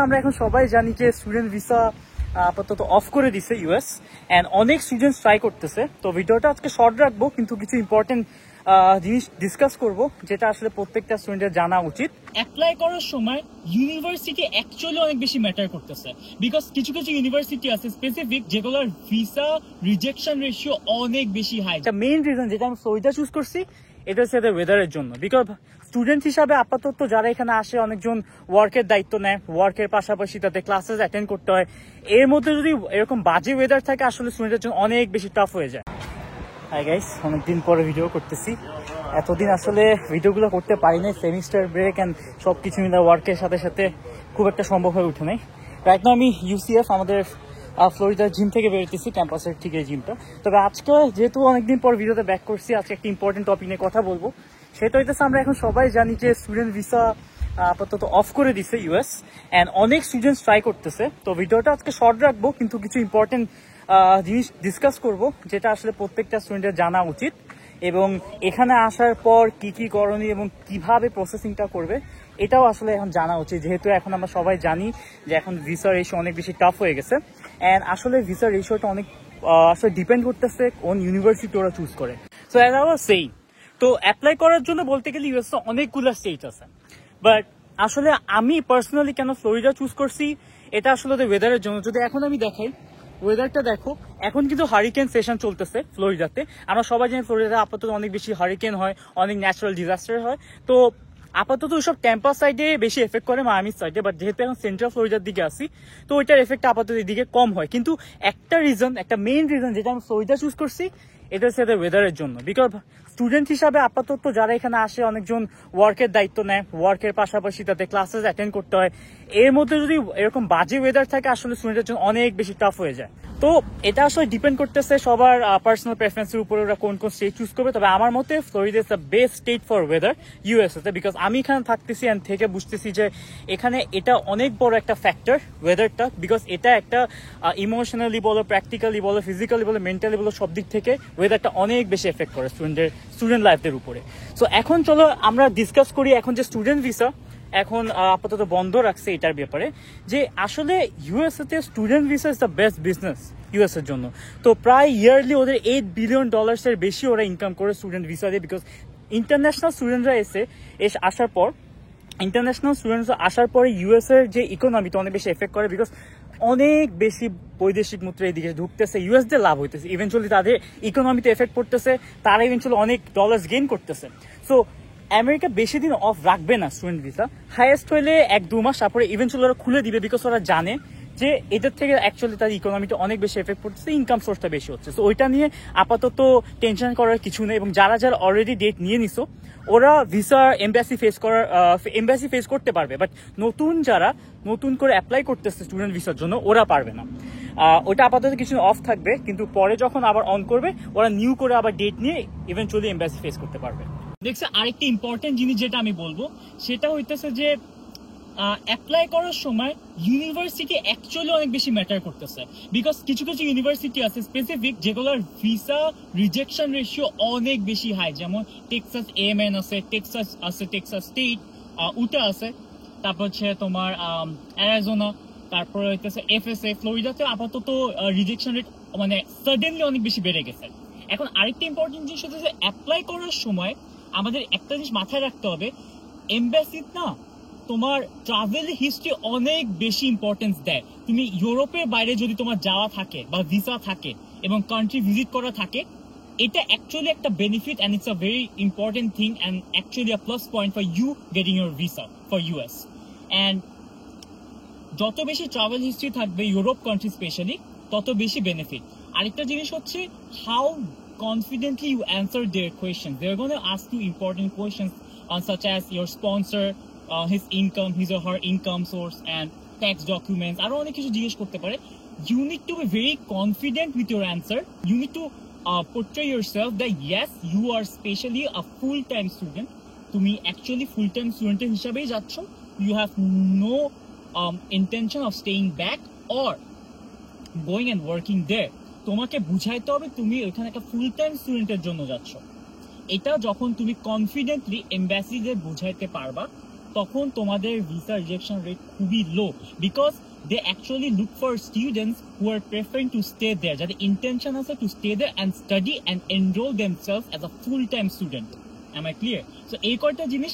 আমরা এখন সবাই জানি যে স্টুডেন্ট ভিসা আপাতত অফ করে দিছে ইউএস এন্ড অনেক স্টুডেন্টস ট্রাই করতেছে। তো ভিডিওটা আজকে শর্ট রাখবো, কিন্তু কিছু ইম্পর্টেন্ট জিনিস ডিসকাস করব যেটা আসলে প্রত্যেকটা স্টুডেন্টের জানা উচিত। অ্যাপ্লাই করার সময় ইউনিভার্সিটি অ্যাকচুয়ালি অনেক বেশি ম্যাটার করতেছে, বিকজ কিছু কিছু ইউনিভার্সিটি আছে স্পেসিফিক যেগুলোর ভিসা রিজেকশন রেশিও অনেক বেশি হাই। একটা মেইন রিজন যেটা আমি ফ্লোরিডা চুজ করছি এটা হচ্ছে ওয়েদারের জন্য। বিকজ স্টুডেন্ট হিসাবে আপাতত যারা এখানে আসে অনেকজন ওয়ার্কের দায়িত্ব নেয়, ওয়ার্কের পাশাপাশি তাদের ক্লাসেস অ্যাটেন্ড করতে হয়। এর মধ্যে যদি এরকম বাজে ওয়েদার থাকে আসলে স্টুডেন্টের জন্য অনেক বেশি টাফ হয়ে যায়। হাই গাইস, অনেকদিন পরে ভিডিও করতেছি। এতদিন আসলে ভিডিওগুলো করতে পারি নাই, সেমিস্টার ব্রেক অ্যান্ড সব কিছু মিলে ওয়ার্কের সাথে সাথে খুব একটা সম্ভব হয়ে উঠে নাই। রাইট নাও আমি ইউসিএফ আমাদের ফ্লোরিডার জিম থেকে বেরোতেছি, ক্যাম্পাসের ঠিক এই জিমটা। তবে আজকে যেহেতু অনেকদিন পর ভিডিওতে ব্যাক করছি, আজকে একটা ইম্পর্টেন্ট টপিক নিয়ে কথা বলবো। সেটা হইতেছে আমরা এখন সবাই জানি যে স্টুডেন্ট ভিসা আপাতত অফ করে দিছে ইউএস অ্যান্ড অনেক স্টুডেন্টস ট্রাই করতেছে। তো ভিডিওটা আজকে শর্ট রাখবো, কিন্তু কিছু ইম্পর্টেন্ট জিনিস ডিসকাস করব যেটা আসলে প্রত্যেকটা স্টুডেন্টের জানা উচিত, এবং এখানে আসার পর কি কি করণীয় এবং কিভাবে প্রসেসিংটা করবে এটাও আসলে এখন জানা উচিত। যেহেতু এখন আমরা সবাই জানি যে এখন ভিসা রেশিও অনেক বেশি টাফ হয়ে গেছে অ্যান্ড আসলে ভিসা রেশিওটা অনেক আসলে ডিপেন্ড করতেছে কোন ইউনিভার্সিটি ওরা চুজ করে। So as I was saying, তো অ্যাপ্লাই করার জন্য বলতে গেলে ইউএস অনেকগুলো স্টেট আছে, বাট আসলে আমি পার্সোনালি কেন ফ্লোরিডা চুজ করছি এটা আসলে ওয়েদারের জন্য। যদি এখন আমি দেখাই ওয়েদারটা দেখো, এখন কিন্তু হারিকেন সেশন চলতেছে ফ্লোরিডাতে। আমরা সবাই জানি ফ্লোরিডাতে আপাতত অনেক বেশি হারিকেন হয়, অনেক ন্যাচারাল ডিজাস্টার হয়। তো আপাতত ওইসব ক্যাম্পাস সাইডে বেশি এফেক্ট করে মায়ামির সাইডে, বাট যেহেতু এখন সেন্ট্রাল ফ্লোরিডার দিকে আসি তো ওইটার এফেক্ট আপাতত এদিকে কম হয়। কিন্তু একটা মেইন রিজন যেটা আমি ফ্লোরিডা চুজ করছি এটা হচ্ছে ওয়েদারের জন্য। বিকজ স্টুডেন্ট হিসাবে আপাতত যারা এখানে আসে অনেকজন ওয়ার্কের দায়িত্ব নেয়, ওয়ার্কের পাশাপাশি তাদের ক্লাসেস অ্যাটেন্ড করতে হয়। এর মধ্যে যদি এরকম বাজে ওয়েদার থাকে আসলে স্টুডেন্টের জন্য অনেক বেশি টাফ হয়ে যায়। তো এটা আসলে ডিপেন্ড করতেছে সবার পার্সোনাল প্রেফারেন্সের উপরে ওরা কোন কোন স্টেট চুজ করবে। তবে আমার মতে Florida is the best state for weather ইউএসএতে, বিকজ আমি এখানে থাকতেছি অ্যান্ড থেকে বুঝতেছি যে এখানে এটা অনেক বড় একটা ফ্যাক্টর ওয়েদারটা। বিকজ এটা একটা ইমোশনালি বলো, প্র্যাকটিক্যালি বলো, ফিজিক্যালি বলো, মেন্টালি বলো, সব দিক থেকে ওয়েদারটা অনেক বেশি এফেক্ট করে স্টুডেন্ট লাইফদের উপরে। সো এখন চলো আমরা ডিসকাস করি এখন যে স্টুডেন্ট ভিসা এখন আপাতত বন্ধ রাখছে এটার ব্যাপারে, যে আসলে ইউএসএতে student visa is the best business US এর জন্য। তো প্রায় ইয়ারলি ওদের $8 বিলিয়ন বেশি ওরা ইনকাম করে স্টুডেন্ট ভিসা দিয়ে। বিকজ ইন্টারন্যাশনাল স্টুডেন্টরা আসার পরে ইউএস এর যে ইকোনমিটা অনেক বেশি এফেক্ট করে। বিকজ অনেক বেশি বৈদেশিক মুদ্রা এদিকে ঢুকতেছে, ইউএস দিয়ে লাভ হইতেছে, ইভেনচুয়ালি তাদের ইকোনমিতে এফেক্ট পড়তেছে, তারা ইভেনচুয়ালি অনেক ডলার্স গেইন করতেছে। সো আমেরিকা বেশি দিন অফ রাখবে না স্টুডেন্ট ভিসা, হাইয়েস্ট হইলে 1-2 মাস, তারপরে ইভেনচুয়ালি ওরা খুলে দিবে। বিকজ ওরা জানে যে এদের থেকে অ্যাকচুয়ালি তার ইকোনমিটা অনেক বেশি এফেক্ট পড়তেছে, ইনকাম সোর্সটা বেশি হচ্ছে। সো ওইটা নিয়ে আপাতত টেনশন করার কিছু নেই। এবং যারা অলরেডি ডেট নিয়ে নিছো ওরা ভিসা এমবাসি ফেস করতে পারবে, বাট যারা নতুন করে অ্যাপ্লাই করতেছে স্টুডেন্ট ভিসার জন্য ওরা পারবে না। ওটা আপাতত কিছু অফ থাকবে, কিন্তু পরে যখন আবার অন করবে ওরা নিউ করে আবার ডেট নিয়ে ইভেনচুয়ালি এমবাসি ফেস করতে পারবে। দেখছে আরেকটা ইম্পর্টেন্ট জিনিস যেটা আমি বলবো সেটা হইতেছে যে অ্যাপ্লাই করার সময় ইউনিভার্সিটি অ্যাকচুয়ালি অনেক বেশি ম্যাটার করতেছে, বিকজ কিছু কিছু ইউনিভার্সিটি আছে স্পেসিফিক যেগুলোর ভিসা রিজেকশন রেশিও অনেক বেশি হাই। যেমন টেক্সাস এএমএন আছে, টেক্সাস স্টেট, উটা আছে, তারপর হচ্ছে তোমার অ্যারিজোনা, তারপর হইতেছে এফএসএ। ফ্লোরিডাতে আপাতত রিজেকশন রেট মানে সাডেনলি অনেক বেশি বেড়ে গেছে। এখন আরেকটা ইম্পর্টেন্ট জিনিস হচ্ছে অ্যাপ্লাই করার সময় আমাদের একটা জিনিস মাথায় রাখতে হবে, এমবাসিতে না তোমার ট্রাভেল হিস্ট্রি অনেক বেশি ইম্পর্টেন্স দেয়। তুমি ইউরোপের বাইরে যদি তোমার যাওয়া থাকে বা ভিসা থাকে এবং কান্ট্রি ভিজিট করা থাকে, এটা অ্যাকচুয়ালি একটা benefit and it's a very important thing and actually a plus point for you getting your visa for US. অ্যান্ড যত বেশি ট্রাভেল হিস্ট্রি থাকবে ইউরোপ কান্ট্রি স্পেশালি, তত বেশি বেনিফিট। আরেকটা জিনিস হচ্ছে how confidently you answer their questions. They're going to ask you important questions such as your sponsor, his income, his or her income source, and tax documents. আরো অনেক কিছু জিজ্ঞেস করতে পারে। You need to be very confident with your answer. You need to portray yourself that yes, you are specially a full-time student. তুমি actually full-time student হিসাবেই যাচ্ছ. You have no intention of staying back or going and working there. তোমাকে বুঝাইতে হবে তুমি ওখানে একটা full time স্টুডেন্টের জন্য যাচ্ছ। এটা যখন তুমি কনফিডেন্টলি এমবাসিতে বুঝাইতে পারবা, তখন তোমাদের ভিসা রিজেকশন রেট খুবই লো, because they actually look for students who are preferring to stay there, যাদের intention আছে to stay there and study and enroll themselves as a full-time student. Am I clear? So এই কয়টা জিনিস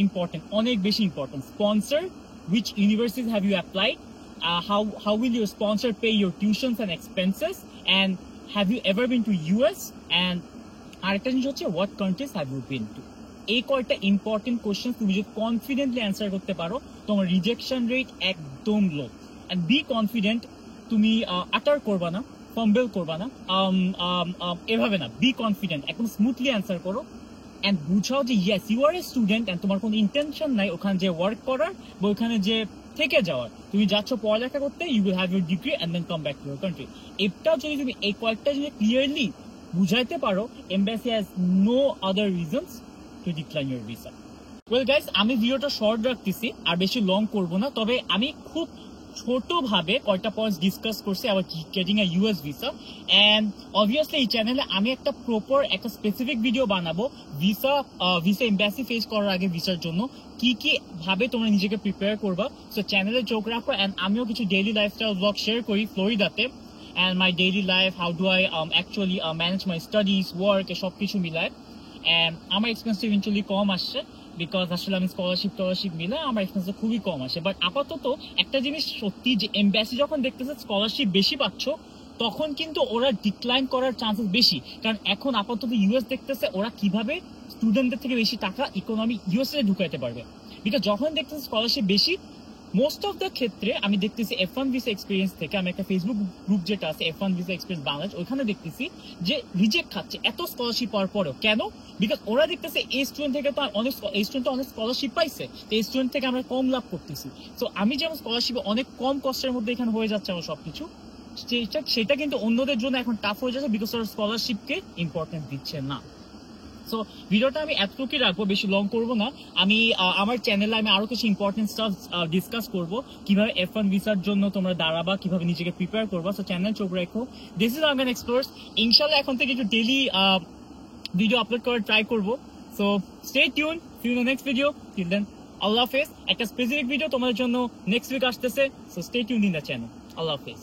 important, অনেক বেশি important. Sponsor, which universities have you applied? How will your sponsor pay your tuitions and expenses? And have you ever been to US? And আরেকটা জিনিস হচ্ছে what countries have you been to? এই কয়টা important question তুমি যদি confidently answer করতে পারো, তোমার রিজেকশন রেট একদম লো। অ্যান্ড বি কনফিডেন্ট, তুমি আটার করবা না, ফাম্বল করবা না, এভাবে না, বি কনফিডেন্ট, একদম স্মুথলি অ্যান্সার করো অ্যান্ড বুঝাও যে yes you are a student and তোমার কোনো ইন্টেনশন নাই ওখানে যে ওয়ার্ক করার বা ওখানে যে থেকে যাওয়ার, তুমি যাচ্ছ পড়ালেখা করতে, you will have your degree and then come back to your country. এটা যদি তুমি এই কয়েকটা যদি ক্লিয়ারলি বুঝাইতে পারো, embassy has no other reasons to decline your visa. Well guys, আমি ভিডিওটা শর্ট রাখতেছি, আর বেশি লং করব না। তবে আমি খুব ছোটভাবে কয়টা পয়েন্টস ডিসকাস করছি আবার getting a US visa. And obviously এই চ্যানেলে আমি একটা প্রপার একটা স্পেসিফিক ভিডিও বানাবো ভিসা এমবাসি ফেস করার আগে ভিসার জন্য কি কি ভাবে তোমরা নিজেকে প্রিপেয়ার করবা। সো চ্যানেলে চোখ রাখো। এন্ড আমিও কিছু ডেইলি লাইফস্টাইল ব্লগ শেয়ার করি ফ্লোরিডাতে, and my daily life, how do I actually manage my studies, work, সব কিছু মিলায়। আমার এক্সপেন্স ইভেন্চুয়ালি কম আসছে, বিকজ আসলে আমি স্কলারশিপ মিলে আমার এক্সপেন্স খুবই কম আসে। বাট আপাতত একটা জিনিস সত্যি যে এমবাসি যখন দেখতেছে স্কলারশিপ বেশি পাচ্ছ, তখন কিন্তু ওরা ডিক্লাইন করার চান্সেস বেশি। কারণ এখন আপাতত ইউএস দেখতেছে ওরা কিভাবে স্টুডেন্টদের থেকে বেশি টাকা ইকোনমি ইউএসএ ঢুকাইতে পারবে। বিকজ যখন দেখতেছে স্কলারশিপ বেশি, মোস্ট অফ দ্য ক্ষেত্রে আমি দেখতেছি F1 ভিসা এক্সপিরিয়েন্স থেকে, আমি একটা ফেসবুক গ্রুপ যেটা আছে F1 ভিসা এক্সপিরিয়েন্স বাংলাদেশ, ওইখানে দেখতেছি যে রিজেক্ট খাচ্ছে এত স্কলারশিপ পাওয়ার পরেও। কেন? বিকজ ওরা দেখতেছে এই স্টুডেন্ট থেকে তো অনেক স্কলারশিপ পাইছে, তো এই স্টুডেন্ট থেকে আমরা কম লাভ করতেছি। সো আমি যেমন স্কলারশিপে অনেক কম কষ্টের মধ্যে এখানে হয়ে যাচ্ছে আমার সবকিছু, সেটা কিন্তু অন্যদের জন্য এখন টাফ হয়ে যাচ্ছে, বিকজ ওরা স্কলারশিপকে ইম্পর্টেন্স দিচ্ছে না। সো ভিডিওটা আমি এতটুকুই রাখবো, বেশি লং করবো না। আমি আমার চ্যানেলে আমি আরো কিছু ইম্পর্টেন্ট স্টাফ ডিসকাস করবো, কিভাবে F1 ভিসার জন্য তোমরা দাঁড়াবা, কিভাবে নিজেকে প্রিপেয়ার করবা। সো চ্যানেল চোখ রাখো। This is urban explorers. ইনশাল্লাহ এখন থেকে একটু ডেইলি ভিডিও আপলোড করার ট্রাই করবো। So stay tune, see you in the next video. Till then আল্লাহ হাফেজ। একটা স্পেসিফিক ভিডিও তোমাদের জন্য নেক্সট উইক আসতেছে, so stay tune in the channel. আল্লাহ হাফেজ।